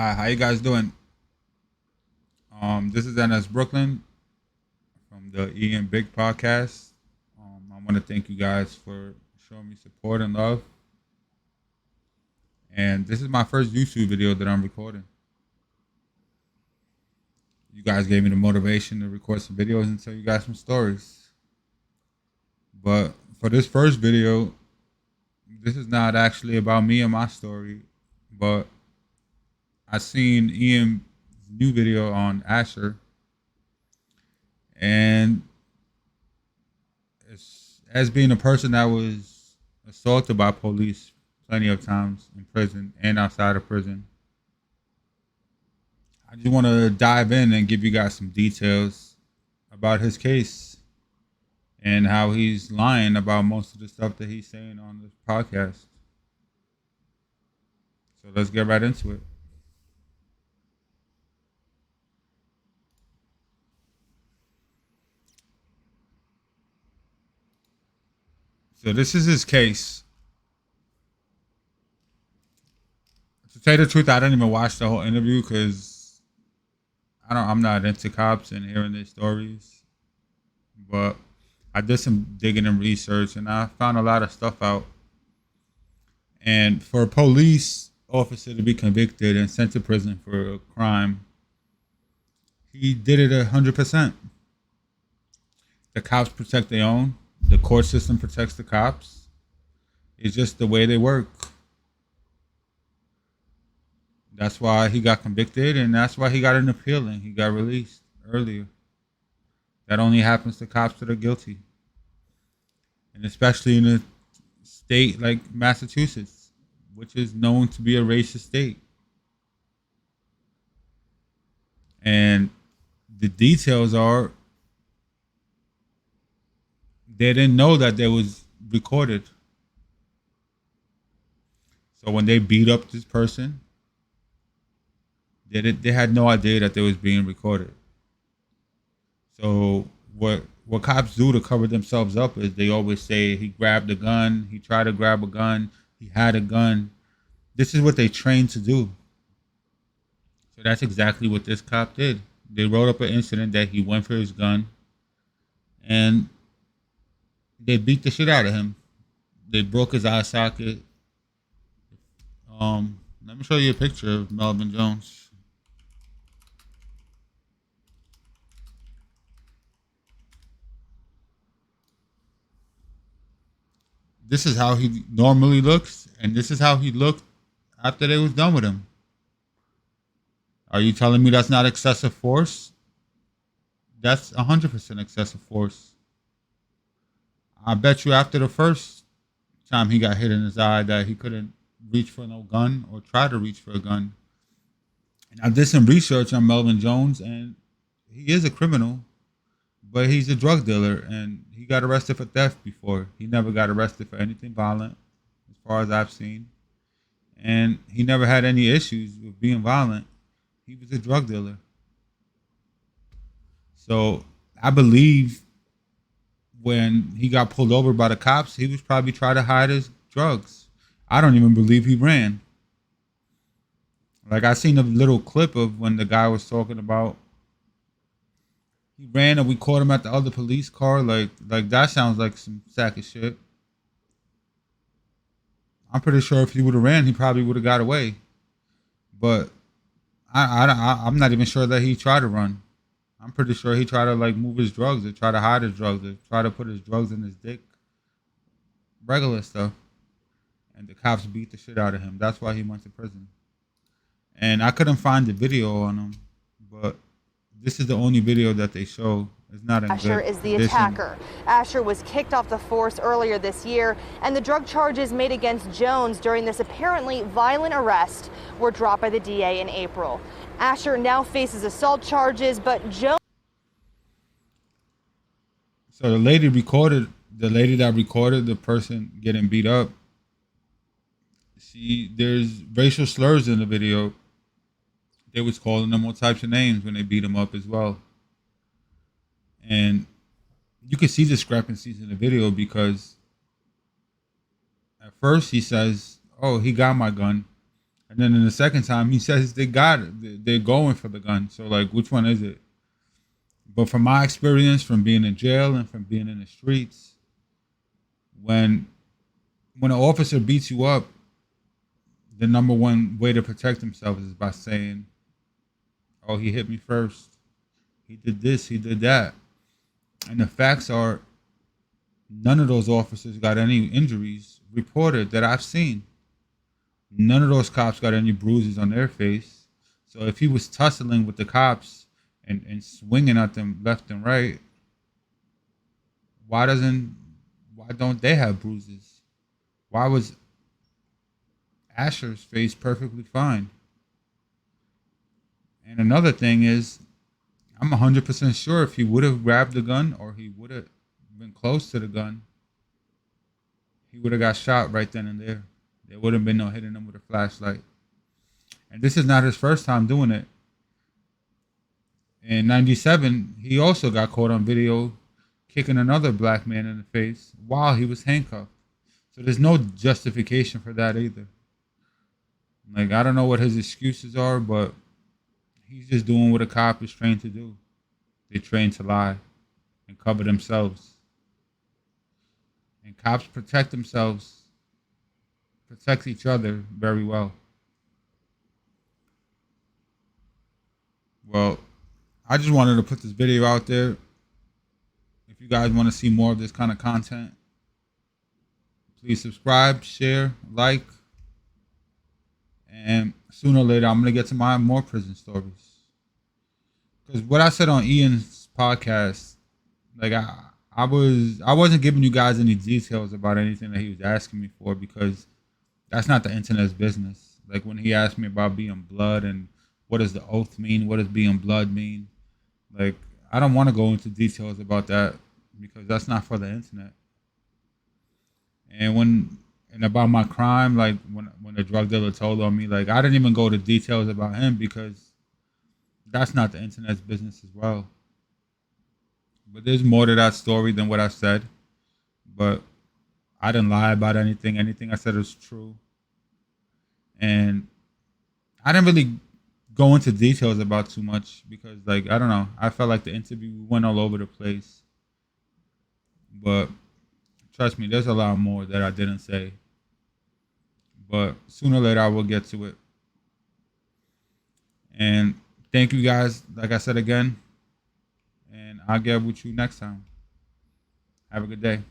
Hi, how you guys doing? This is NS Brooklyn from the Ian Bick Podcast. I want to thank you guys for showing me support and love. And this is my first YouTube video that I'm recording. You guys gave me the motivation to record some videos and tell you guys some stories. But for this first video, this is not actually about me and my story, but I seen Ian's new video on Asher, and as being a person that was assaulted by police plenty of times in prison and outside of prison, I just want to dive in and give you guys some details about his case and how he's lying about most of the stuff that he's saying on this podcast. So let's get right into it. So this is his case. To tell you the truth, I didn't even watch the whole interview because I'm not into cops and hearing their stories. But I did some digging and research, and I found a lot of stuff out. And for a police officer to be convicted and sent to prison for a crime, he did it 100%. The cops protect their own. The court system protects the cops. It's just the way they work. That's why he got convicted, and that's why he got an appeal and he got released earlier. That only happens to cops that are guilty. And especially in a state like Massachusetts, which is known to be a racist state. And the details are they didn't know that they was recorded. So when they beat up this person, they had no idea that they was being recorded. So what cops do to cover themselves up is they always say he grabbed a gun, he tried to grab a gun, he had a gun. This is what they trained to do. So that's exactly what this cop did. They wrote up an incident that he went for his gun, and they beat the shit out of him. They broke his eye socket. Let me show you a picture of Melvin Jones. This is how he normally looks, and this is how he looked after they was done with him. Are you telling me that's not excessive force? That's 100% excessive force. I bet you after the first time he got hit in his eye that he couldn't reach for no gun or try to reach for a gun. And I did some research on Melvin Jones, and he is a criminal, but he's a drug dealer, and he got arrested for theft before. He never got arrested for anything violent, as far as I've seen. And he never had any issues with being violent. He was a drug dealer. So I believe when he got pulled over by the cops, he was probably trying to hide his drugs. I don't even believe he ran. Like I seen a little clip of when the guy was talking about he ran and we caught him at the other police car. Like that sounds like some sack of shit. I'm pretty sure if he would have ran, he probably would have got away. But I'm not even sure that he tried to run. I'm pretty sure he tried to like move his drugs or try to hide his drugs or try to put his drugs in his dick. Regular stuff. And the cops beat the shit out of him. That's why he went to prison. And I couldn't find the video on him, but this is the only video that they show. It's not in Asher good is the condition. attacker. Asher was kicked off the force earlier this year, and the drug charges made against Jones during this apparently violent arrest were dropped by the DA in April. Asher now faces assault charges, but Jones... So the lady that recorded the person getting beat up, there's racial slurs in the video. They was calling them all types of names when they beat him up as well. And you can see discrepancies in the video because at first he says, "Oh, he got my gun," And then in the second time, he says they got it. They're going for the gun. So, like, which one is it? But from my experience, from being in jail and from being in the streets, when an officer beats you up, the number one way to protect themselves is by saying, "Oh, he hit me first. He did this. He did that." And the facts are, none of those officers got any injuries reported that I've seen. None of those cops got any bruises on their face. So if he was tussling with the cops and swinging at them left and right, why don't they have bruises? Why was Asher's face perfectly fine? And another thing is, I'm 100% sure if he would have grabbed the gun or he would have been close to the gun, he would have got shot right then and there. There would have been no hitting him with a flashlight. And this is not his first time doing it. In 97, he also got caught on video kicking another black man in the face while he was handcuffed. So there's no justification for that either. Like, I don't know what his excuses are, but he's just doing what a cop is trained to do. They're trained to lie and cover themselves. And cops protect themselves, protect each other very well. Well, I just wanted to put this video out there. If you guys want to see more of this kind of content, please subscribe, share, like. And sooner or later, I'm going to get to my more prison stories. Because what I said on Ian's podcast, like I wasn't giving you guys any details about anything that he was asking me for, because that's not the internet's business. Like when he asked me about being blood and what does the oath mean, what does being blood mean, like I don't want to go into details about that because that's not for the internet. And about my crime, like when the drug dealer told on me, like I didn't even go to details about him because that's not the internet's business as well. But there's more to that story than what I said. But I didn't lie about anything. Anything I said was true. And I didn't really go into details about too much because, like, I don't know. I felt like the interview went all over the place. But trust me, there's a lot more that I didn't say. But sooner or later, I will get to it. And thank you guys, like I said again. And I'll get with you next time. Have a good day.